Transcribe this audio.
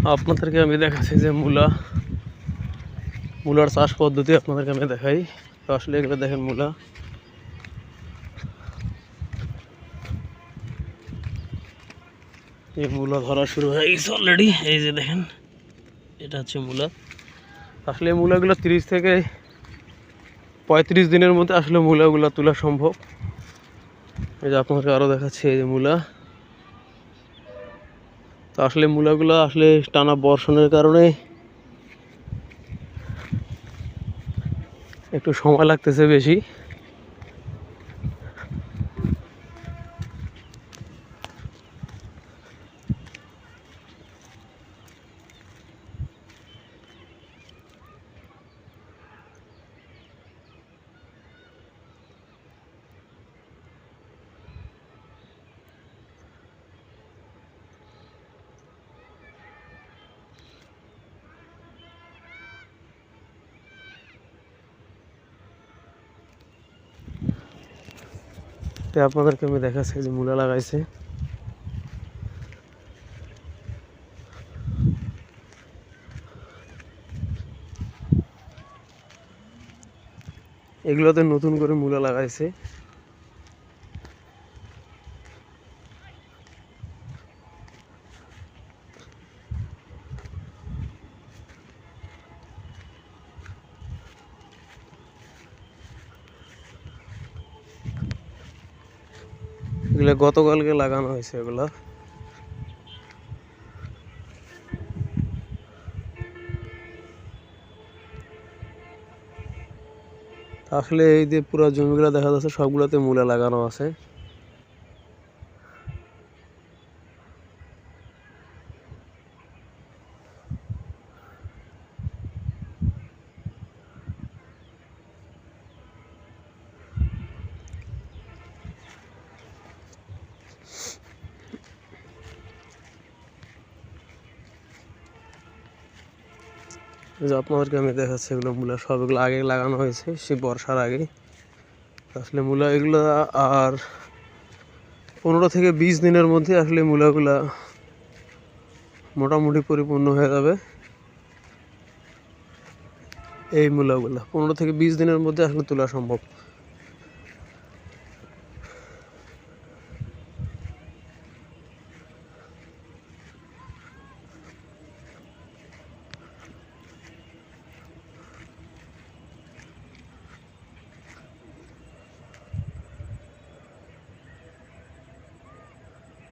আপনাদেরকে আমি দেখাচ্ছি যে মূলার চাষ পদ্ধতি আপনাদেরকে আমি দেখাই। তো আসলে এগুলো দেখেন এই মূলা ধরা শুরু হয়ে গেছে অলরেডি। এই যে দেখেন, এটা হচ্ছে মূলা। আসলে এই মূলাগুলো 30 থেকে 35 দিনের মধ্যে আসলে মূলাগুলো তোলা সম্ভব। এই যে আপনাদেরকে আরও দেখাচ্ছি, এই যে মূলা। তো আসলে মূলাগুলো আসলে টানা বর্ষণের কারণে একটু সময় লাগতেছে বেশি। তো আপনাদেরকে আমি দেখাচ্ছি যে মূলা লাগাইছে। এগুলোতে নতুন করে মূলা লাগাইছে। এগুলো গতকালকে লাগানো হয়েছে এগুলো। আসলে এই যে পুরো জমিগুলো দেখা যাচ্ছে সবগুলোতে মূলা লাগানো আছে। যে আপনাদেরকে আমি দেখাচ্ছি, এগুলো মূলা সবগুলো আগে লাগানো হয়েছে সে বর্ষার আগে। আসলে মূলা এগুলো আর 15 থেকে 20 দিনের মধ্যে আসলে মূলাগুলা মোটামুটি পরিপূর্ণ হয়ে যাবে। এই মূলাগুলা 15 থেকে 20 দিনের মধ্যে আসলে তোলা সম্ভব।